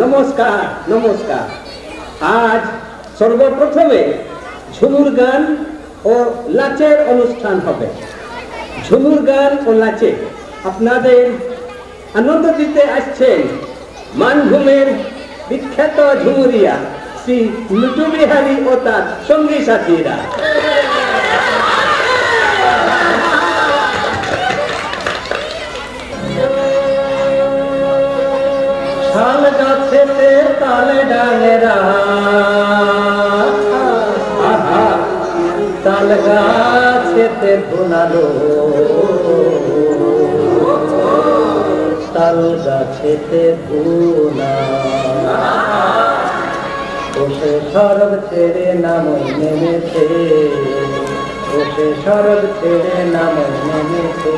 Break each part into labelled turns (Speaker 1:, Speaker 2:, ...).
Speaker 1: নমস্কার নমস্কার। আজ সর্বপ্রথমে ঝুমুর গান ও নাচের অনুষ্ঠান হবে। ঝুমুর গান ও নাচে আপনাদের আনন্দ দিতে আসছেন মানভূমের বিখ্যাত ঝুমুরিয়া শ্রী লুটু বিহারী ও তার সঙ্গী সাথীরা। শাল গাছেতে তালে ডাঙেরা, তাল গাছেতে ধুনালো, তাল গাছেতে ধুনা বসে সরব ছেড়ে নামই নেমেছে, বসে সরব ছেড়ে নামই নেমেছে।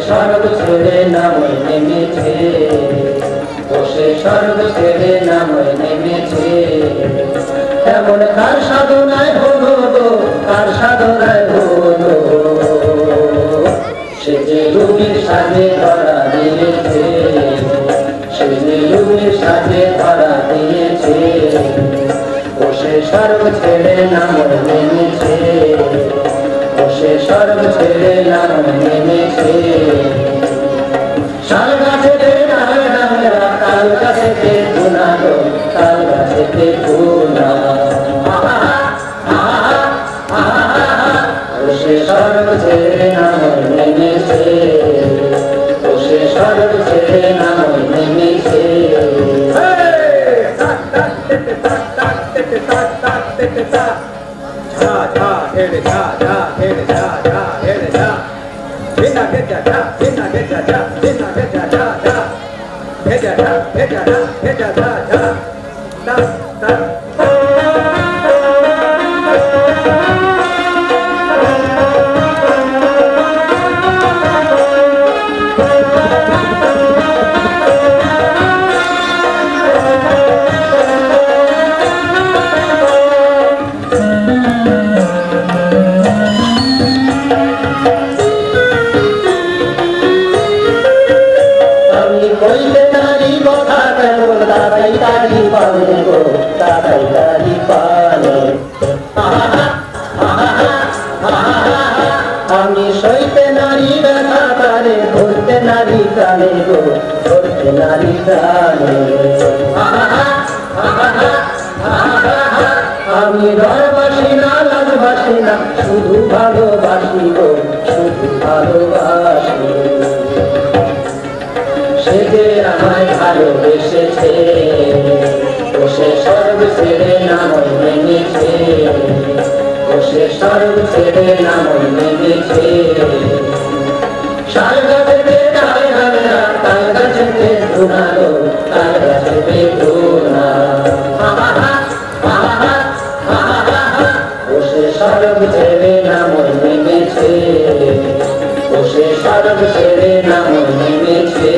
Speaker 1: সরব ছেড়ে নামই নেমেছে, বসে সরব ছেড়ে নামই নেমেছে। এমন কার সাধনায় হলো গো, কার সাধনায় হলো, সে যে রূপের সাথে ধরা দিয়েছে, সে যে রূপের সাথে ধরা দিয়েছে। বসে সরব ছেড়ে নামই নেমেছে, বসে সরব ছেড়ে নামই নেমেছে। শাল গাছেতে ডাঙা ডাঙা, তাল গাছেতে ধুনালো, তাল গাছেতে ধুনা বসে সরব ছেড়ে নামই নেমেছে, বসে সরব ছেড়ে নামই নেমেছে। ঝা ঝা হেড়ে ঝা ঝা হেড়ে ঝা ঝা হেড়ে ঝা, ভিনা ভেজা ঝা ভিনা ভেজা ঝা ভিনা ভেজা ঝা ঝা, ভেজা ঝা ভেজা ঝা ভেজা ঝা ঝা তা তা। আমি সইতে নারী ব্যথা তারে, ধরতে নারী প্রাণে গো, ধরতে নারী প্রাণে। আমি রয়বাসী না লাজবাসী না, শুধু ভালোবাসি গো, শুধু ভালোবাসি। সে যে আমায় ভালোবেসেছে, বসে সর্ব ছেড়ে নামই নেমেছে, বসে সর্ব ছেড়ে নামই নেমেছে। শাল গাছেতে ডালে ডালে, তাল গাছেতে ধুনালো, তাল গাছেতে ধুনা বসে সর্ব ছেড়ে নামই নেমেছে, বসে সর্ব ছেড়ে নামই নেমেছে।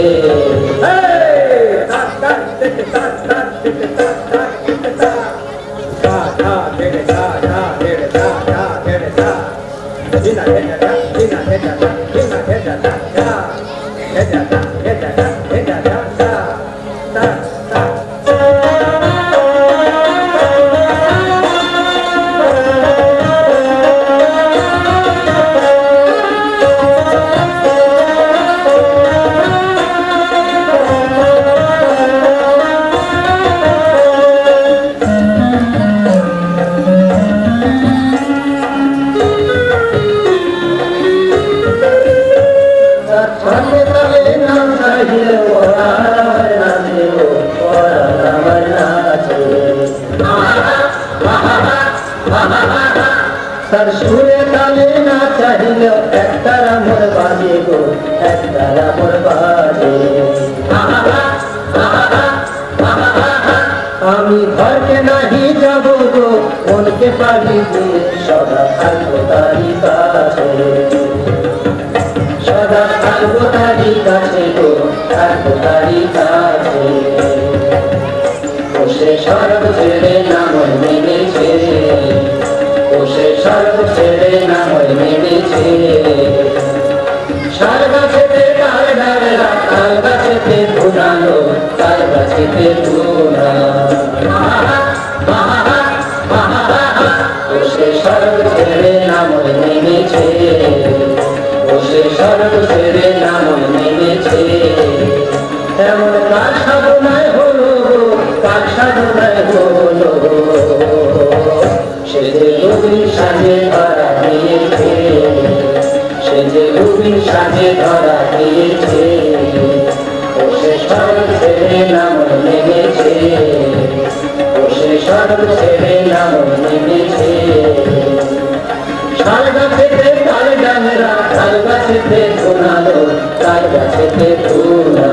Speaker 2: তালে না চাহিলেও একতারা মোর বাজে গো, একতারা মোর বাজে। আমি ঘরকে নাহি যাব গো, মনকে পারি গো, সদা থাকবো তারি কাছে, সদা থাকবো তারি কাছে গো, থাকবো তারি কাছে। বসে স্বর্গ ছেড়ে নামল মেনেছে, বসে স্বর্গ ছেড়ে নামল মেনেছে। শাল গাছেতে তাল ডালেরা, তাল গাছেতে ধুনালো, তাল গাছেতে ধুনা। বসে স্বর্গ ছেড়ে নামল মেনেছে, বসে স্বর্গ ছেড়ে নামল মেনেছে। এমন কার সাধনায় হলো গো, কার সাধনায় হলো, সে যে রবির সাজে ধরা দিয়েছে, সে যে রবির সাজে ধরা দিয়েছে। বসে স্বর্গ ছেড়ে নামল মেনেছে, বসে স্বর্গ ছেড়ে নামল মেনেছে। শাল গাছেতে তাল ডালেরা, তাল গাছেতে ধুনালো, তাল গাছেতে ধুনা।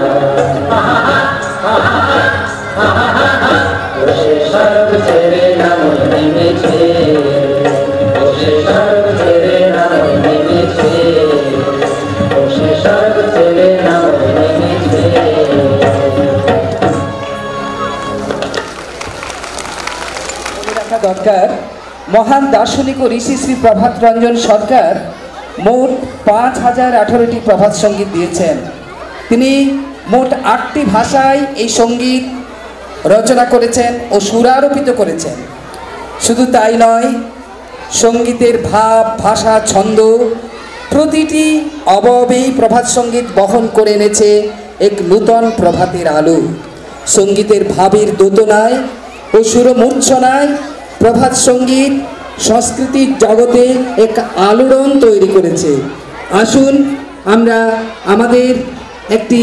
Speaker 2: বসে স্বর্গ ছেড়ে নামল মেনেছে, বসে স্বর্গ ছেড়ে নামল মেনেছে, বসে স্বর্গ ছেড়ে নামল মেনেছে।
Speaker 3: দরকার, মহান দার্শনিক ও ঋষি শ্রী প্রভাত রঞ্জন সরকার মোট 5018টি প্রভাত সঙ্গীত দিয়েছেন। তিনি মোট 8টি ভাষায় এই সঙ্গীত রচনা করেছেন ও সুরারোপিত করেছেন। শুধু তাই নয়, সঙ্গীতের ভাব, ভাষা, ছন্দ প্রতিটি অবয়বেই প্রভাত সঙ্গীত বহন করে এনেছে এক নূতন প্রভাতের আলো। সঙ্গীতের ভাবের দোতনায় ও সুরমূর্ছনায় প্রভাত সঙ্গীত সংস্কৃতির জগতে এক আলোড়ন তৈরি করেছে। আসুন আমরা আমাদের একটি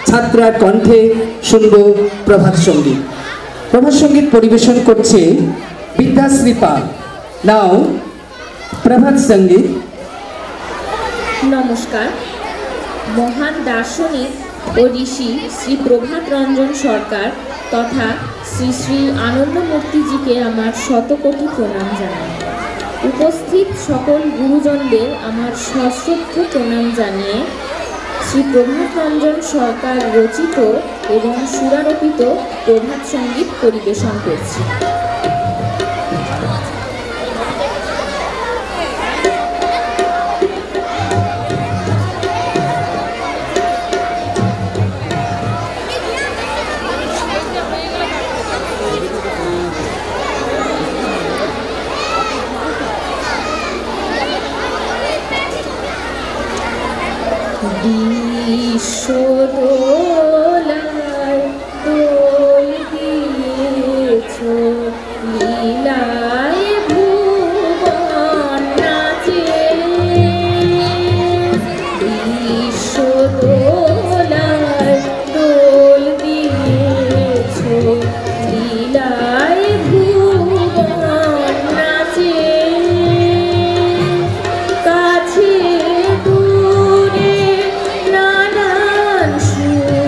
Speaker 3: ছাত্রার কণ্ঠে শুনব প্রভাত সঙ্গীত। প্রভাত সঙ্গীত পরিবেশন করছে বিদ্যাশ্রী পাল। নাও প্রভাত সঙ্গীত।
Speaker 4: নমস্কার। মহান দার্শনিক ও ঋষি শ্রী প্রভাত রঞ্জন সরকার তথা শ্রী শ্রী আনন্দমূর্তিজিকে আমার শতকোটি প্রণাম জানাই। উপস্থিত সকল গুরুজনদের আমার সশ্রদ্ধ প্রণাম জানিয়ে শ্রী প্রভাত রঞ্জন সরকার রচিত এবং সুরারোপিত প্রভাত সঙ্গীত পরিবেশন করছি। বিশ্বদোলায় দোল দিয়েছ, লীলায় ভুবন নাচে। বিশ্বদোলায় দোল দিয়েছ, লীলায় ভুবন নাচে। কাছে দূরে নানান সুর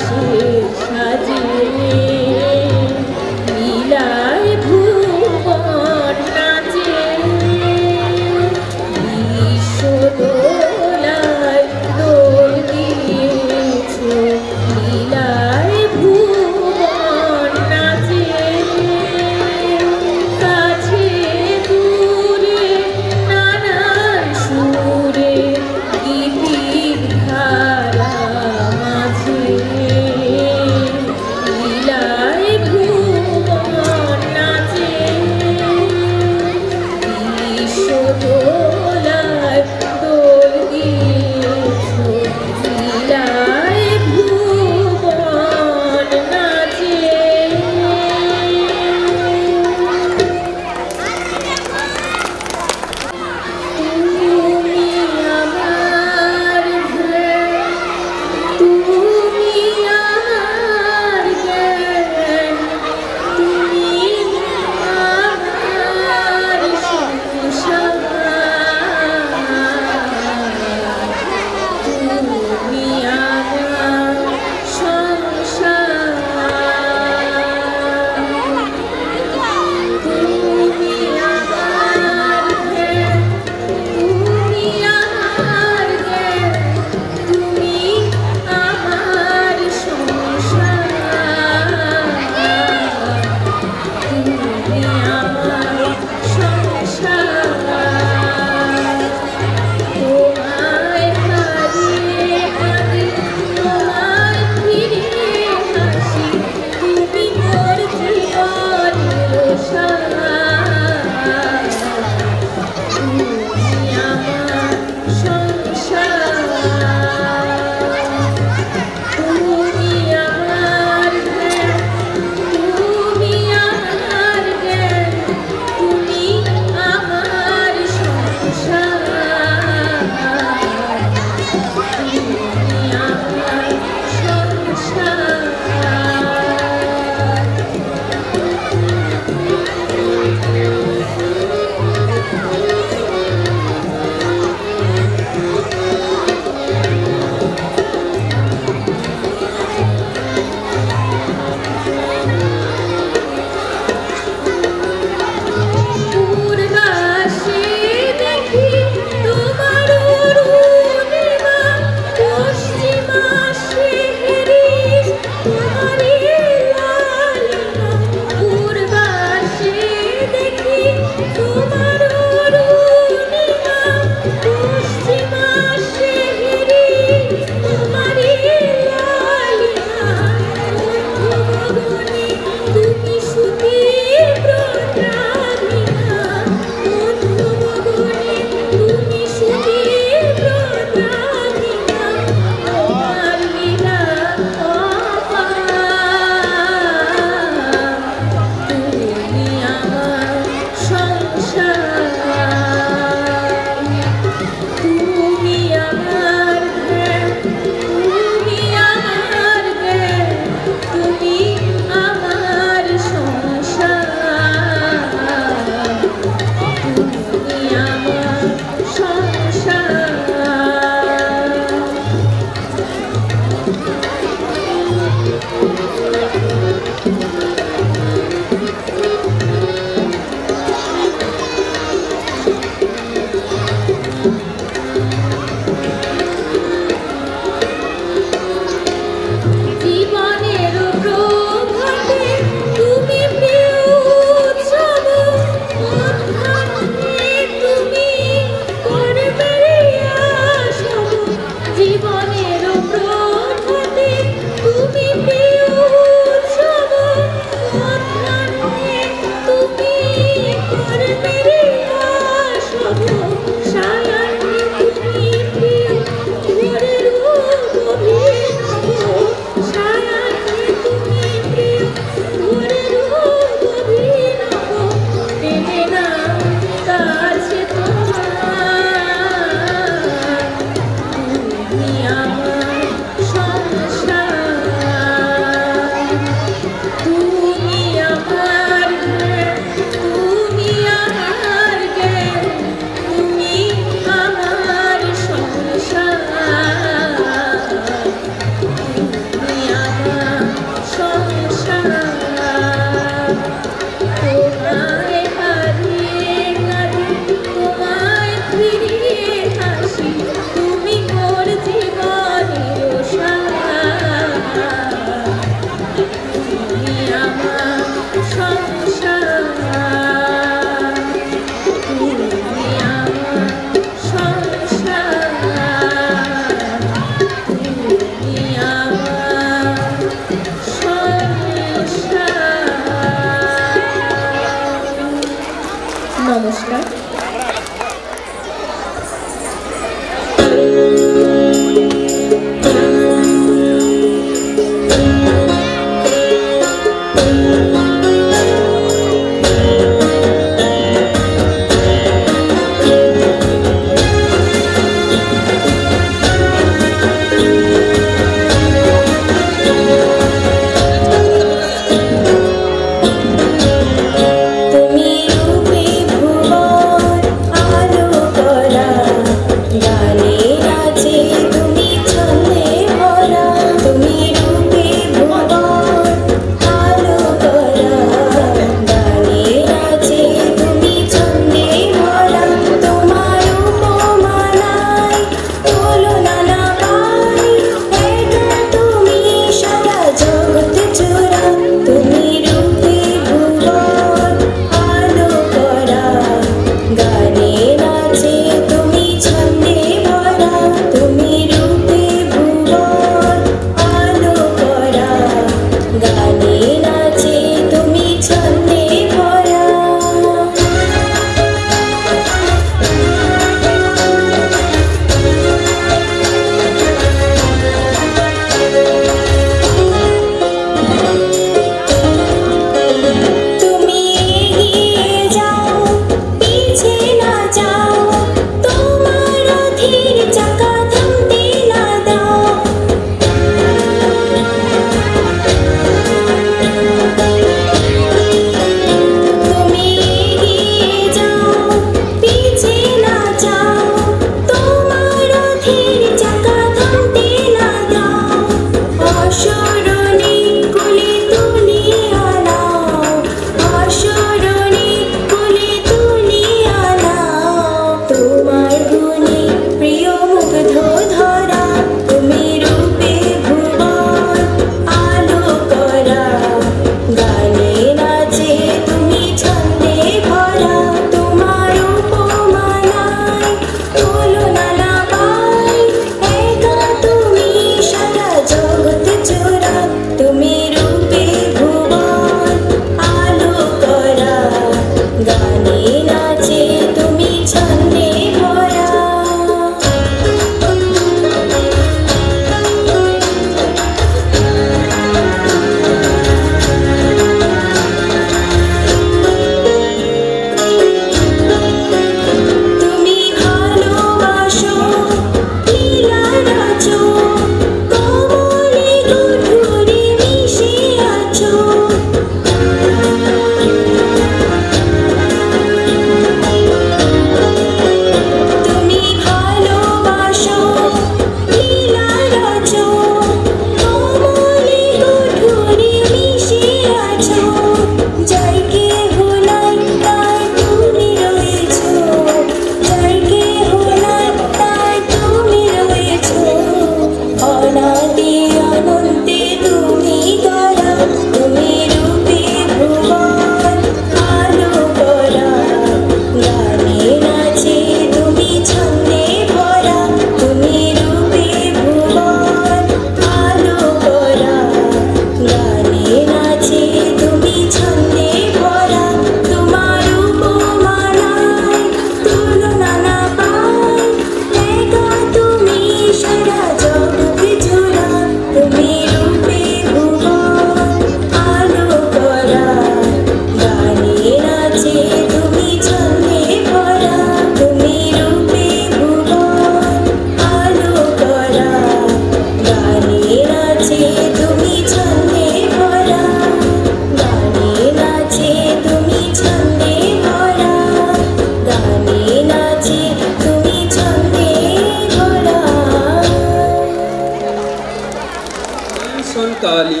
Speaker 5: काली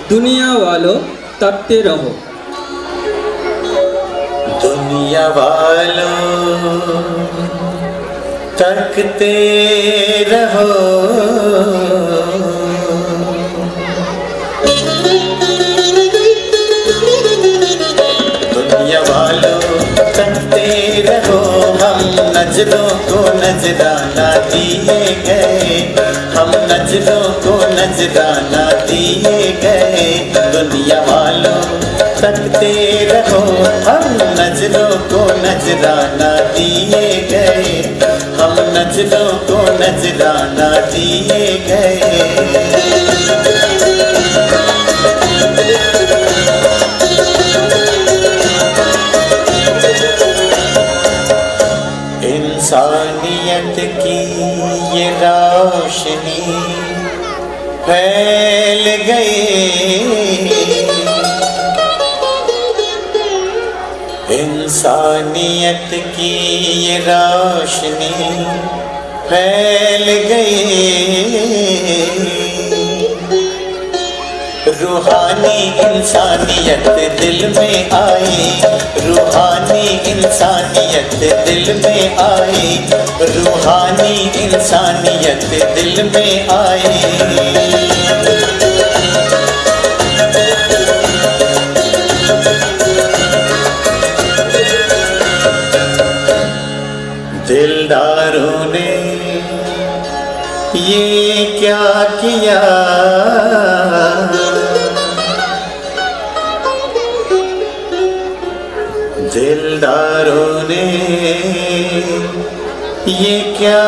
Speaker 5: दुनिया वालों तकते रहो।
Speaker 2: दुनिया वालों तकते रहो। दुनिया वालों तकते रहो। हम नजरों को नजराना दिए गए। हम नजरों को नजराना दिए गए। दुनिया वालों तकते रहो। हम नजरों को नजराना दिए गए। हम नजरों को नजराना दिए गए। इंसानियत की ये रोशनी फैल गई। इंसानियत की ये रोशनी फैल गई। रूहानी इंसानियत दिल में आई। रूहानी इंसानियत दिल में आई। रूहानी इंसानियत दिल में आई। दिलदारों ने ये क्या किया। दिलदारों ने ये क्या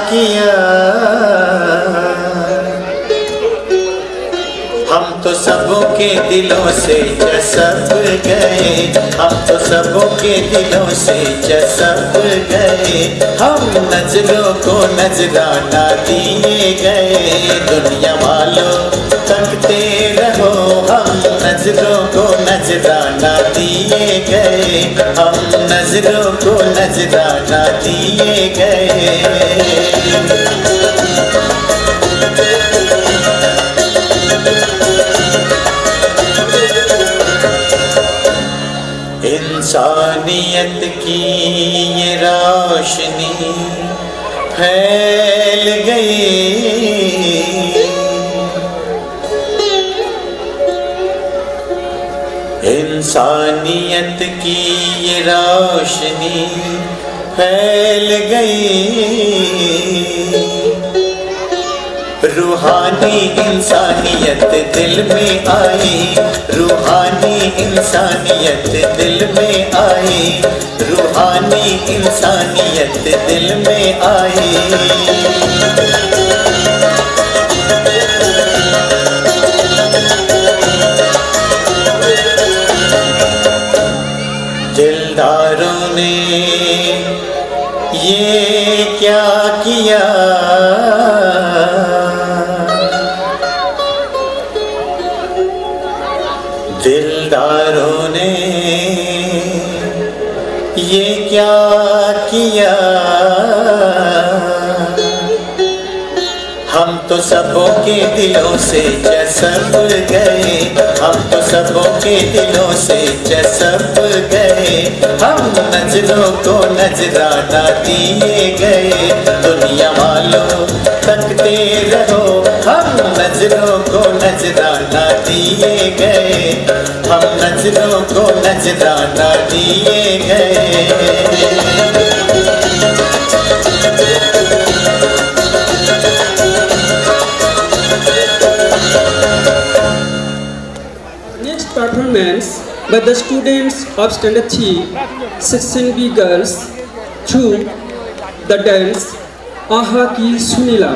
Speaker 2: किया। हम तो सबों के दिलों से जसब गए। हम तो सबों के दिलों से जसब गए। हम नजरों को नजराना दिए गए। दुनिया वालों तकते रहो। हम नजरों को नजराना दिए गए। हम नजरों को नजराना दिए गए। इंसानियत की ये रोशनी फैल गई। इंसानियत की ये रोशनी फैल गई। रूहानी इंसानियत दिल में आई। रूहानी इंसानियत दिल में आई। रूहानी इंसानियत दिल में आई। दिलदारों ने ये क्या किया। हम तो सबों के दिलों से जसब गए, हम तो सबों के दिलों से जसब गए, हम नजरों को नजराना दिए गए। दुनिया वालों तकते रहो, हम नजरों को नजराना दिए गए, हम नजरों को नजराना दिए गए।
Speaker 5: Performance by the students of Standard 3 Section B girls through the dance Aha Ki Sunila.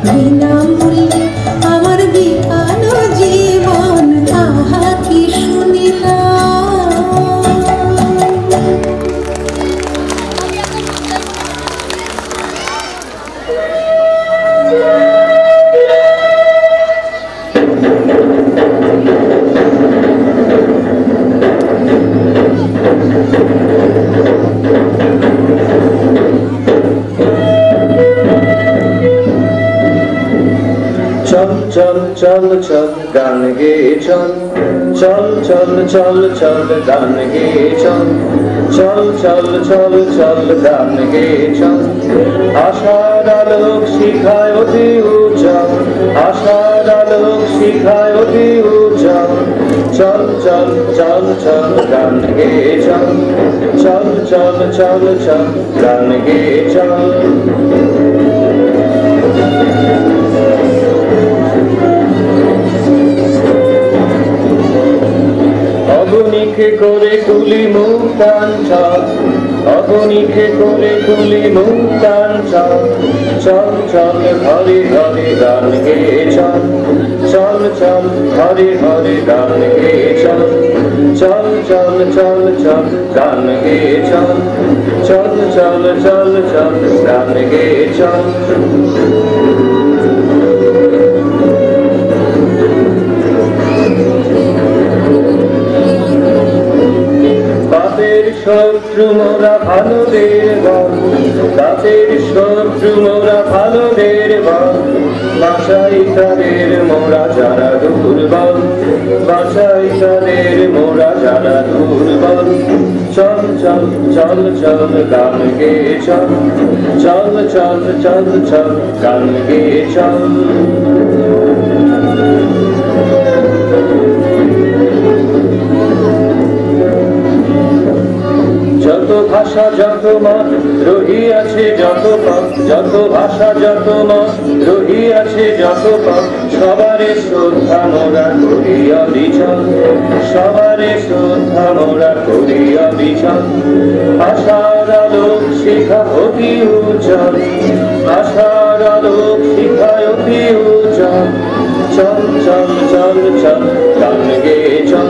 Speaker 6: বিনামূল্যে আমার বিকানো জীবন আহা কি শুনিলাম।
Speaker 1: चल चल चल गान गे चल चल चल चल चल गान गे चल चल चल चल चल गान गे चल आशार आलोक शिखाय অতি উজ্জ্বল आशार आलोक शिखाय অতি উজ্জ্বল चल चल चल चल गान गे चल चल चल चल चल गान गे चल অগণিকে করে কুলি মুক্তান চল অগণিকে করে কুলি মুক্তান চল চল চল হরে হরে গান গে চল চল চল হরে হরে গান গে চল চল চল চল চল গান গে চল চল চল চল চল গান গে চল শত্রু মোরা ভালোদের বল তাদের শত্রু মোরা ভালোদের বল বাঁচাই তাদের মোরা যারা দুর্বল বাঁচাই তাদের মোরা যারা দুর্বল চল চল চল চল গান গে চল চল চল চল চল গান গে চল যত ভাষা যত মত রহিয়াছে যত পথ যত ভাষা যত মত রহিয়াছে যত পথ সবারে শ্রদ্ধা মোরা করিয়া বিচল সবারে শ্রদ্ধা মোরা করিয়া বিচল আশার আলোক শিখা অতি উজ্জ্বল আশার আলোক শিখা অতি উজ্জ্বল চল চল চল চল গান গে চল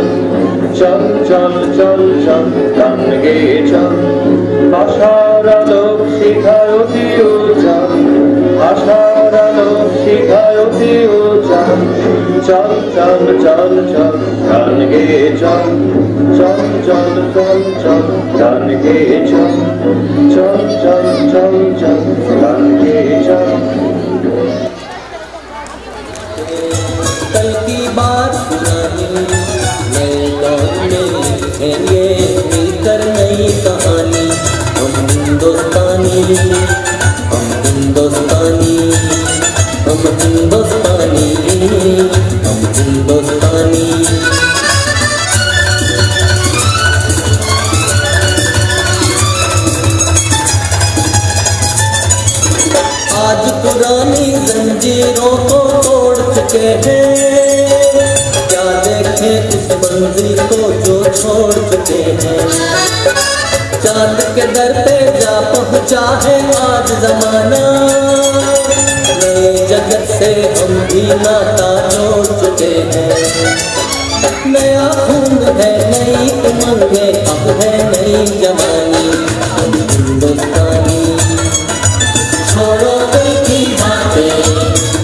Speaker 1: চল চল চল চল গান গে চল আশার আলোক শিখায় অতি উজ্জ্বল আশার আলোক শিখায় অতি উজ্জ্বল চল চল চল চল গান গে চল চল চল চল চল গান গে চল চল চল চল চল গান গে চল
Speaker 7: कल की बात पुरानी नए दौर में लिखेंगे मिलकर नई कहानी हम हिंदुस्तानी हम हिंदुस्तानी हम हिंदुस्तानी हम हिंदुस्तानी आज पुरानी जंजीरों को तोड़ चुके हैं क्या देखें इस मंजिल को जो छोड़ चुके हैं चांद के दर पे जा पहुंचा है आज जमाना नए जगत से हम भी नाता जोड़ चुके हैं नया खून है नई उमंगे अब है नई जवानी हम हिंदुस्तानी छोड़ो कल की बातें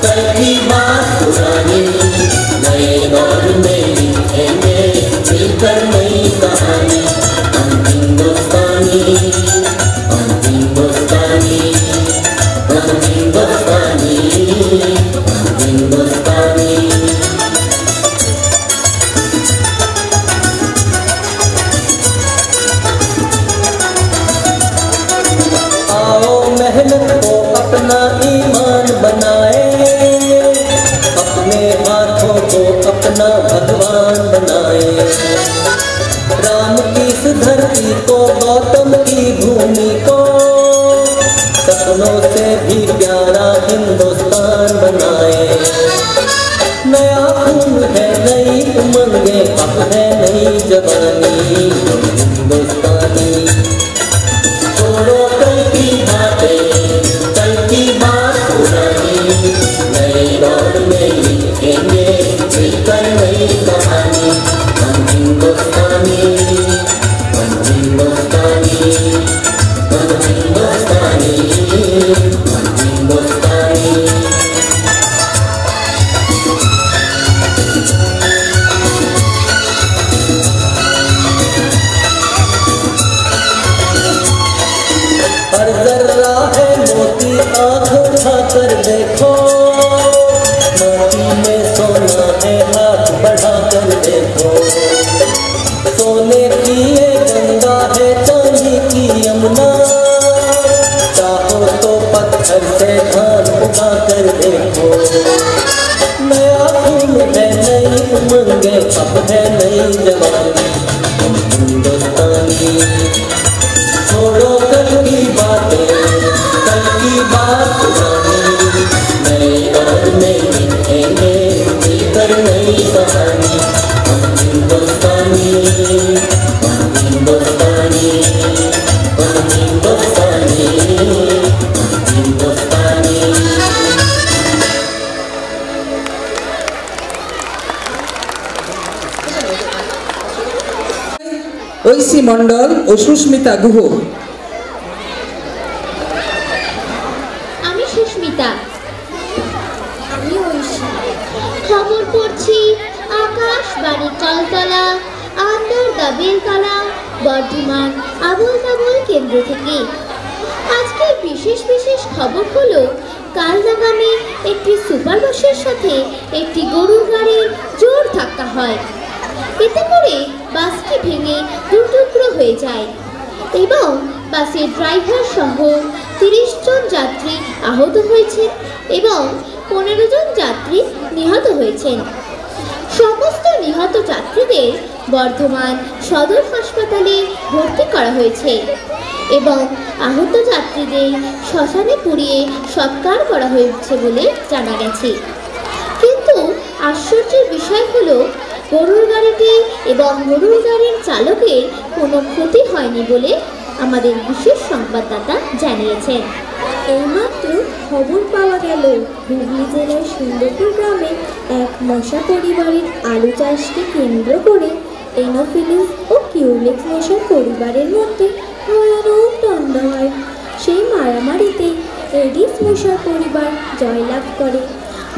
Speaker 7: कल की बात पुरानी नए दौर में लिखेंगे मिलकर नई कहानी हम हिंदुस्तानी हम हिंदुस्तानी हम हिंदुस्तानी हम हिंदुस्तानी मेहनत को अपना ईमान बनाए अपने हाथों को अपना भगवान बनाए राम की इस धरती को गौतम की भूमि को सपनों से भी प्यारा हिंदुस्तान बनाए नया खून है नई उमंगे अब है नई जवानी हिंदुस्तानी छोड़ो कल की बातें कल दौर में लिखेंगे मिलकर नई कहानी। हम हिंदुस्तानी, हम हिंदुस्तानी, हम हिंदुस्तानी, हम हिंदुस्तानी। हर जर्रा है मोती, आँख उठाकर देखो, मोती में सोना है, हाथ बढ़ाकर देखो। सोने की ये गंगा है, चांदी की यमुना, चाहो तो पत्थर से धान उगा कर देखो। नया खून है, नई उमंगे, अब है नई जवानी। हम हिंदुस्तानी, छोड़ो कल की बातें, कल की बात पुरानी। नए दौर में लिखेंगे मिलकर नई कहानी। हम हिंदुस्तानी, हम हिंदुस्तानी, हम हिंदुस्तानी, हम हिंदुस्तानी।
Speaker 3: ঐশী মণ্ডল ও সুস্মিতা গুহ।
Speaker 8: আমি সুস্মিতা। আমি ঐশী। খবর পড়ছি আকাশবাণী কলতলা, আন্দরদা বেলতলা, বর্ধমান আবুল তাবুল কেন্দ্র থেকে। আজকের বিশেষ বিশেষ খবর হলো কালনাগামে একটি সুপার বাসের সাথে একটি গরুর গাড়ির জোর ধাক্কা হয়। এতে করে বাসটি ভেঙে দুটুকরো হয়ে যায় এবং বাসের ড্রাইভার সহ 30 জন যাত্রী আহত হয়েছেন এবং 15 জন যাত্রী নিহত হয়েছেন। সমস্ত নিহত যাত্রীদের বর্ধমান সদর হাসপাতালে ভর্তি করা হয়েছে এবং আহত যাত্রীদের শ্মশানে পুড়িয়ে সৎকার করা হয়েছে বলে জানা গেছে। কিন্তু আশ্চর্যের বিষয় হলো গরুর গাড়িটি এবং গরুর গাড়ির চালকের কোনো ক্ষতি হয়নি বলে আমাদের বিশেষ সংবাদদাতা জানিয়েছেন। এইমাত্র খবর পাওয়া গেল হুগলি জেলার সুন্দরপুর গ্রামে এক মশা পরিবারের আলু চাষকে কেন্দ্র করে এনোফিলিস ও কিউলেক্স মশার পরিবারের মধ্যে ভয়ানক দ্বন্দ্ব হয়। সেই মারামারিতে এডিস মশার পরিবার জয়লাভ করে।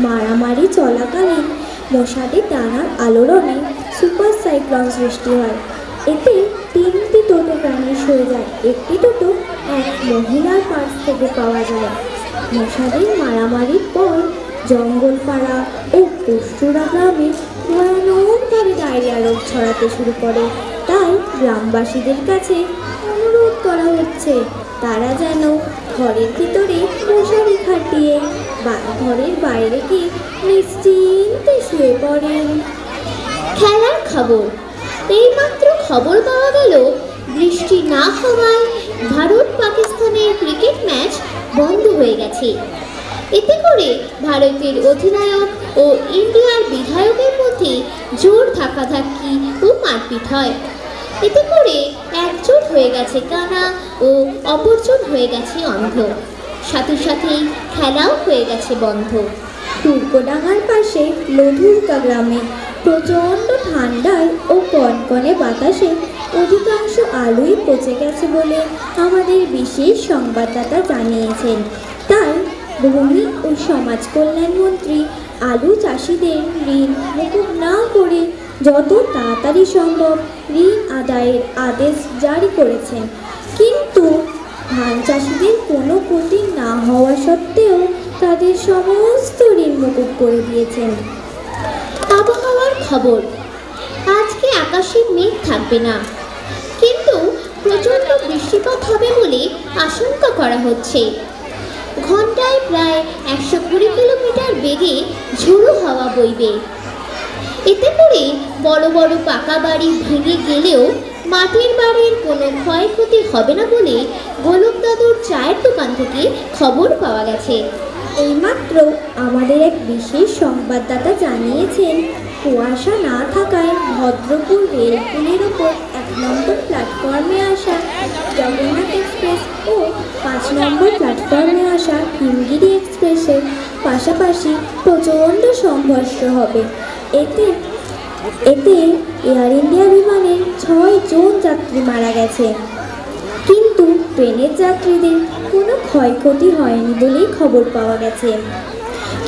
Speaker 8: মারামারি চলাকালীন মশাদের ডানার আলোড়নে সুপার সাইক্লোন সৃষ্টি হয়। এতে 3টি টোটো ভ্যানিশ হয়ে যায়। একটি টোটো এক মহিলার পাশ থেকে পাওয়া যায়। মশাদের মারামারির পর জঙ্গলপাড়া ও পশুরা গ্রামে ভয়ানকভাবে ডায়রিয়া রোগ ছড়াতে শুরু করে। তাই গ্রামবাসীদের কাছে অনুরোধ করা হচ্ছে তারা যেন ঘরের ভিতরে মশারি খাটিয়ে ঘরের বাইরে গিয়ে নিশ্চিন্তে শুয়ে পড়েন। খেলার খবর। এইমাত্র খবর পাওয়া গেল বৃষ্টি না হওয়ায় ভারত পাকিস্তানের ক্রিকেট ম্যাচ বন্ধ হয়ে গেছে। এতে করে ভারতের অধিনায়ক ও ইন্ডিয়ার বিধায়কের মধ্যে জোর ধাক্কাধাক্কি ও মারপিট হয়। এতে করে একজন হয়ে গেছে কানা ও অপরজন হয়ে গেছে অন্ধ। সাথে সাথেই খেলাও হয়ে গেছে বন্ধ। টুরকোডাঙ্গার পাশে লধুরকা গ্রামে প্রচণ্ড ঠান্ডায় ও কনকনে বাতাসে অধিকাংশ আলুই পচে গেছে বলে আমাদের বিশেষ সংবাদদাতা জানিয়েছেন। তাই ভূমি ও সমাজ কল্যাণ মন্ত্রী আলু চাষিদের ঋণ মকুব না করে যত তাড়াতাড়ি সম্ভব ঋণ আদায়ের আদেশ জারি করেছেন। কিন্তু ধান চাষিদের কোনো ক্ষতি না হওয়া সত্ত্বেও তাদের সমস্ত ঋণ মকুব করে দিয়েছেন। আবহাওয়ার খবর। আজকে আকাশে মেঘ থাকবে না, কিন্তু প্রচণ্ড বৃষ্টিপাত হবে বলে আশঙ্কা করা হচ্ছে। ঘন্টায় প্রায় 120 কিলোমিটার বেগে ঝোড়ো হাওয়া বইবে। এতে করে বড় বড় পাকা বাড়ি ভেঙে গেলেও মাটির বাড়ির কোনো ক্ষয়ক্ষতি হবে না বলে গোলক দাদুর চায়ের দোকান থেকে খবর পাওয়া গেছে। এইমাত্র আমাদের এক বিশেষ সংবাদদাতা জানিয়েছেন কুয়াশা না থাকায় ভদ্রপুর রেলপুলের ওপর 1 নম্বর প্ল্যাটফর্মে আসা জগন্নাথ এক্সপ্রেস ও 5 নম্বর প্ল্যাটফর্মে আসা হিমগিরি এক্সপ্রেসের পাশে পাশাপাশি প্রচণ্ড সংঘর্ষ হবে। এতে এয়ার ইন্ডিয়া বিমানের 6 জন যাত্রী মারা গেছে, কিন্তু ট্রেনের যাত্রীদের কোনো ক্ষয়ক্ষতি হয়নি বলেই খবর পাওয়া গেছে।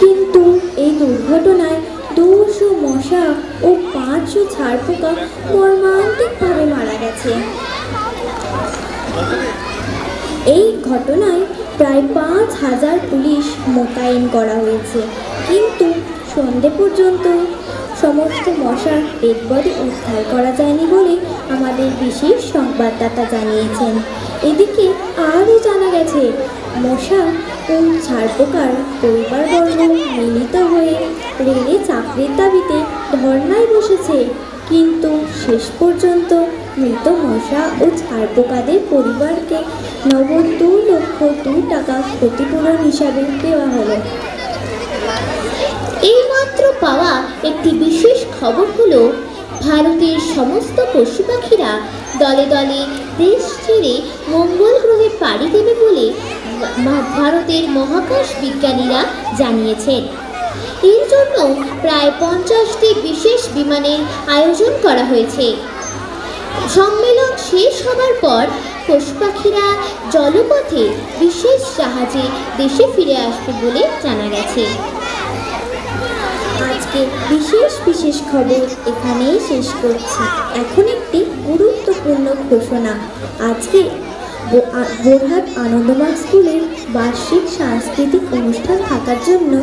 Speaker 8: কিন্তু এই দুর্ঘটনায় 200 মশা ও 500 ছারপোকা মর্মান্তিকভাবে মারা গেছে। এই ঘটনায় প্রায় 5000 পুলিশ মোতায়েন করা হয়েছে, কিন্তু সন্ধে পর্যন্ত সমস্ত মশার ডেড বডি উদ্ধার করা যায়নি বলে আমাদের বিশেষ সংবাদদাতা জানিয়েছেন। এদিকে আরও জানা গেছে, মশা ও ছারপোকার পরিবারবর্গ মিলিত হয়ে রেলে চাকরির দাবিতে ধর্নায় বসেছে, কিন্তু শেষ পর্যন্ত মৃত মশা ও ছারপোকাদের পরিবারকে নগদ 2,02,000 টাকা ক্ষতিপূরণ হিসাবে দেওয়া হলো।
Speaker 9: এইমাত্র পাওয়া একটি বিশেষ খবর হলো, ভারতের সমস্ত পশু পাখিরা দলে দলে দেশ ছেড়ে মঙ্গল গ্রহে পাড়ি দেবে বলে ভারতের মহাকাশ বিজ্ঞানীরা জানিয়েছেন। এর জন্য প্রায় 50টি বিশেষ বিমানের আয়োজন করা হয়েছে। সম্মেলন শেষ হবার পর পশু পাখিরা জলপথে বিশেষ জাহাজে দেশে ফিরে আসবে বলে জানা গেছে।
Speaker 8: আজকে বিশেষ খবর এখানেই শেষ করছি। এখন একটি গুরুত্বপূর্ণ ঘোষণা। আজকে বোরহাট আনন্দমার্গ স্কুলের বার্ষিক সাংস্কৃতিক অনুষ্ঠান থাকার জন্য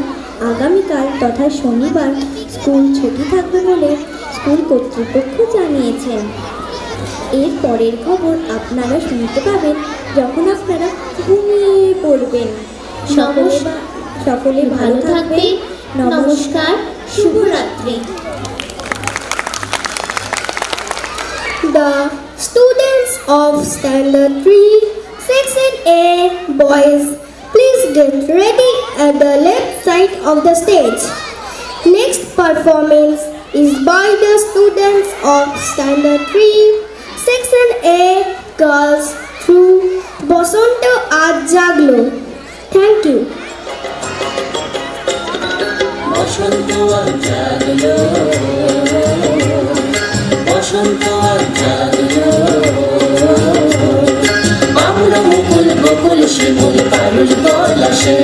Speaker 8: আগামীকাল তথা শনিবার স্কুল ছুটি থাকবে বলে স্কুল কর্তৃপক্ষ জানিয়েছেন। এর পরের খবর আপনারা শুনতে পাবেন যখন আপনারা ঘুমিয়ে পড়বেন। সকলে ভালো থাকবেন।
Speaker 9: নমস্কার, শুভরাত্রি।
Speaker 8: The students of Standard 3, Section A, boys, please get ready at the left side of the stage. Next performance is by the students of Standard 3, Section A, girls, through Bosonto Aaj Jaglo. Thank you.
Speaker 7: বসন্ত আজ জাগলো, বসন্ত আজ জাগলো, আমরা মুকুল বকুল শিমুল পারুল পলাশে,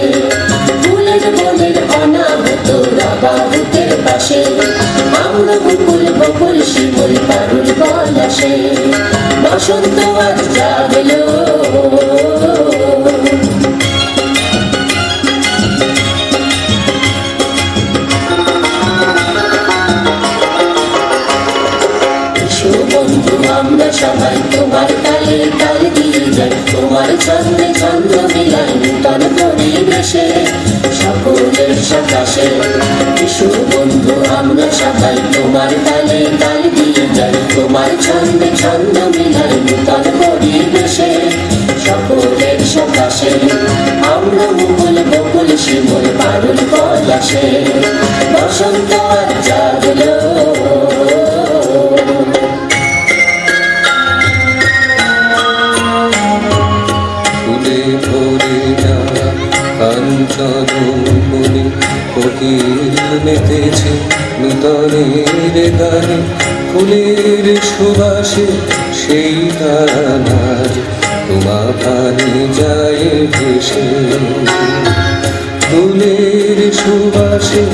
Speaker 7: ফুলের বনের অনাহত রাবাহুতের পাশে, আমরা মুকুল বকুল শিমুল পারুল পলাশে, বসন্ত আজ জাগলো। আমরা সবাই তোমার তালে তাল দিয়ে যাই, তোমার ছন্দে ছন্দ মিলাই নূতন পরিবেশে সকলের সকাশে। বিশু বন্ধু আমরা সবাই তোমার তালে তাল দিয়ে যাই, তোমার ছন্দে ছন্দ মিলাই নূতন পরিবেশে সকলের সকাশে। আমরা মুকুল বকুল শিমুল পারুল পলাশে, বসন্ত আজ জাগলো। কাঞ্চন মনে কোকিল মেতেছে নূতনের গানে, ফুলের সুবাসে সেই গানাজ তোমা ভানে যায় ভেসে, ফুলের সুবাসে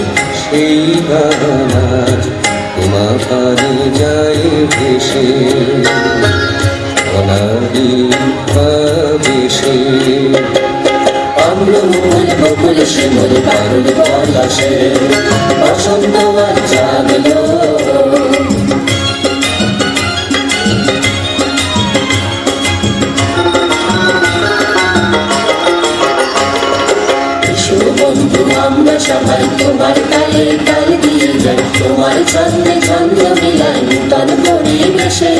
Speaker 7: সেই গানাজ তোমা ভানে যায় ভেসে, অনাবিসে আমরা মুকুল বকুল শিমুল পারুল পলাশে, বসন্ত আজ জাগলো। বিশু বন্ধু আমরা সবাই তোমার তালে তাল দিয়ে যাই, তোমার ছন্দে ছন্দ মিলাই নূতন পরিবেশে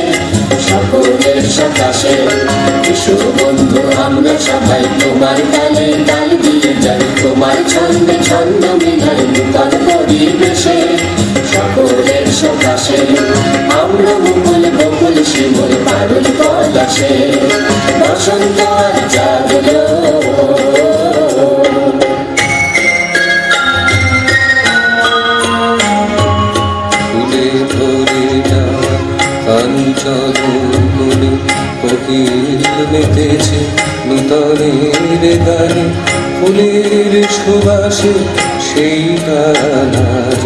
Speaker 7: সকলের সকাশে। বিশু বন্ধু আমরা সবাই তোমার তালে তাল দিয়ে যাই, তোমার ছন্দে ছন্দ মিলাই নূতন পরিবেশে সকলের সকাশে। আমরা মুকুল বকুল শিমুল পারুল পলাশে, বসন্ত আজ জাগলো।
Speaker 10: ফুলের সুবাসে সেই গানার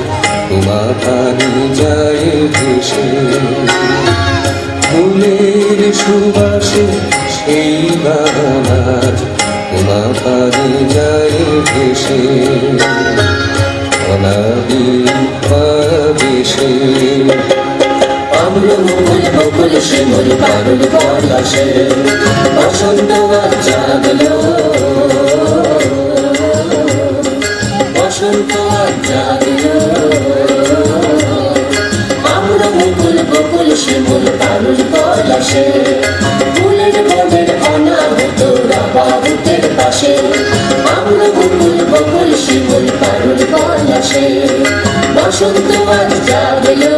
Speaker 10: তোমা পানি যায় ভেসে, ফুলের সুবাসে সেই গানার তোমা পানি যায় ভেসে, অনাদি পাবেশে
Speaker 7: আমরা মুকুল বকুল শিমুল পারুল পলাশে বসন্ত আজ জাগলো, বসন্ত আজ জাগলো। আমরা মুকুল বকুল শিমুল পারুল পলাশে ফুলের মনের অনাহত রাবাহুতের পাশে, আমরা মুকুল বকুল শিমুল পারুল পলাশে বসন্ত আজ জাগলো।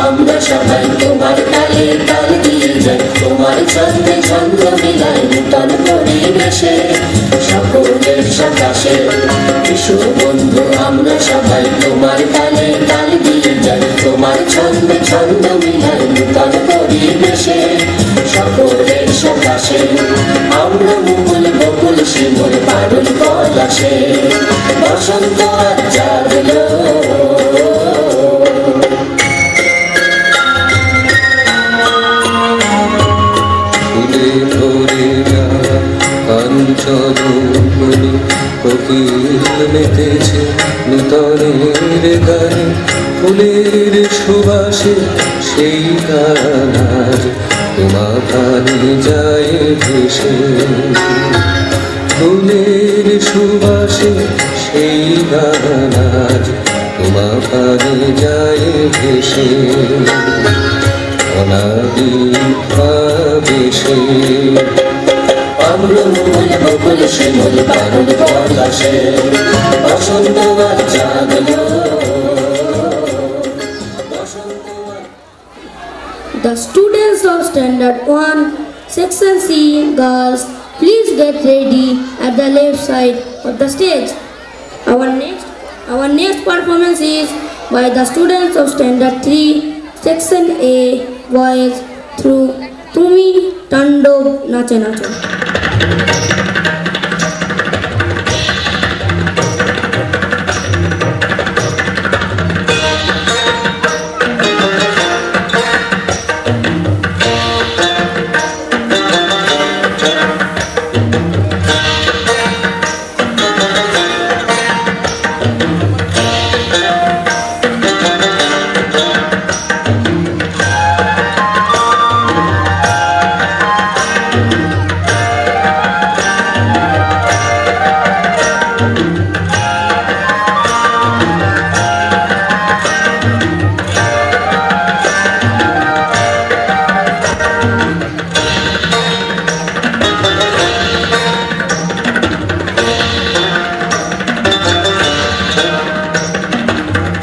Speaker 7: আমরা সবাই তোমার তালে তাল দিয়ে যাই, তোমার ছন্দে ছন্দ মিলাই নূতন পরিবেশে সকলের সকাশে। বিশু বন্ধু আমরা সবাই তোমার তালে তাল দিয়ে যাই, তোমার ছন্দে ছন্দ মিলাই নূতন পরিবেশে সকলের সকাশে। আমরা মুকুল বকুল শিমুল পারুল পলাশে বসন্ত আজ জাগলো।
Speaker 10: কাঞ্চন বলে কোকিল মেতেছে নূতনের গানে, ফুলের সুবাসে সেই গানার তোমা পানি যায় ভেসে, ফুলের সুবাসে সেই গানার তোমা পানি যায় ভেসে, অনাদি পাবেশে আমরা মুকুল বকুল শিমুল পারুল পলাশে বসন্ত আজ জাগলো।
Speaker 11: The students of Standard 1, Section C, girls, please get ready at the left side of the stage. Our next performance is by the students of Standard 3, Section A, boys, through Tumi Tandov Nache Nacho.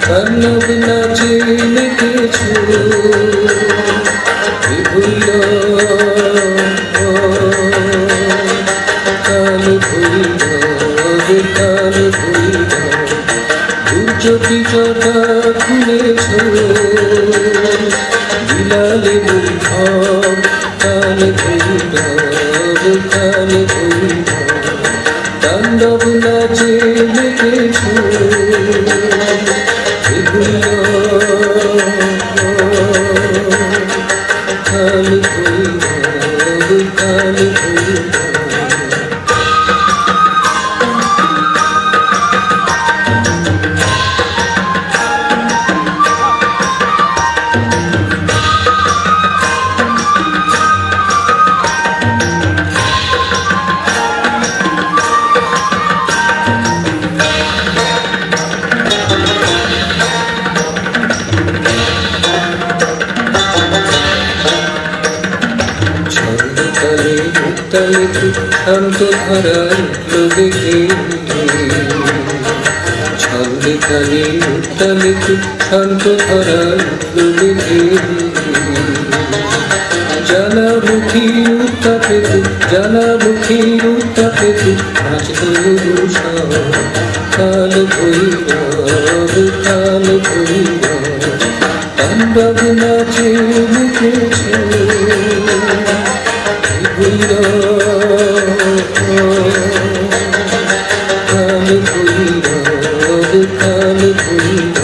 Speaker 10: কনব নাচে লিখেছো ভুল কাল ভুল দুর্যোগী কথা খুলেছো বিলালে মুখ কাল ভুল তাণ্ডব নাচে লিখেছো শান্ত ধারার লোভে ছন্দে কালে উত্তালিত শান্ত ধারার লোভে জ্বালামুখী উত্তাপে জ্বালামুখী উত্তাপে নাচ দূষা কাল ভৈরব কাল ভৈরব তাণ্ডব নাচে মেতেছে ভৈরব কাল ভৈরব কাল ভৈরব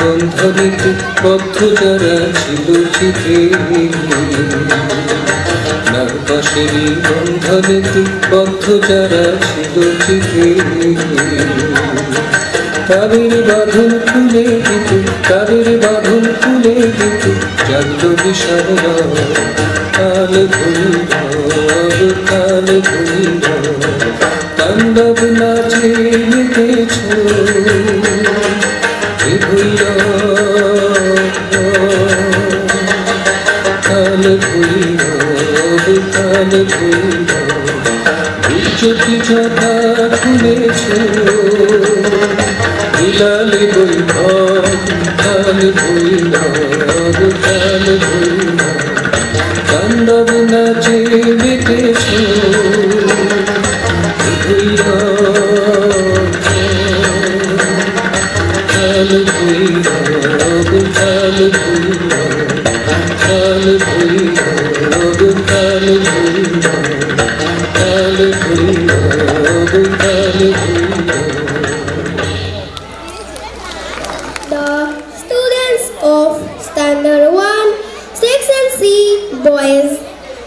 Speaker 10: বন্ধনীতে বদ্ধ যারা ছিল চিঠে নাগপাশেরই বন্ধনীতে বদ্ধ যারা ছিল চিঠে তাদের বাঁধন খুলে দিত তাদের বাঁধন খুলে দিত জাগল বিশাল কাল ভৈরব কাল ভৈরব তাণ্ডব নাচে মেতেছ কাল ভৈরব কাল ভৈরব উচ্চতি যথা খুলেছ বিলালে বৈভব কাল ভৈরব কাল ভৈরব তাণ্ডব নাচে মেতেছ ভৈরব কাল ভৈরব কাল ভৈরব কাল ভৈরব কাল ভৈরব কাল ভৈরব কাল Bhairab.
Speaker 12: The students of Standard 1, Section C, boys,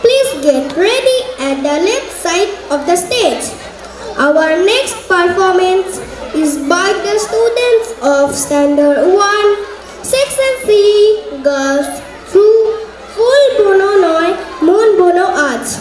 Speaker 12: please get ready at the left side of the stage. Our next performance is by the students of Standard 1, Section C, girls, through Full Bono Noy, Mon Bono Arts.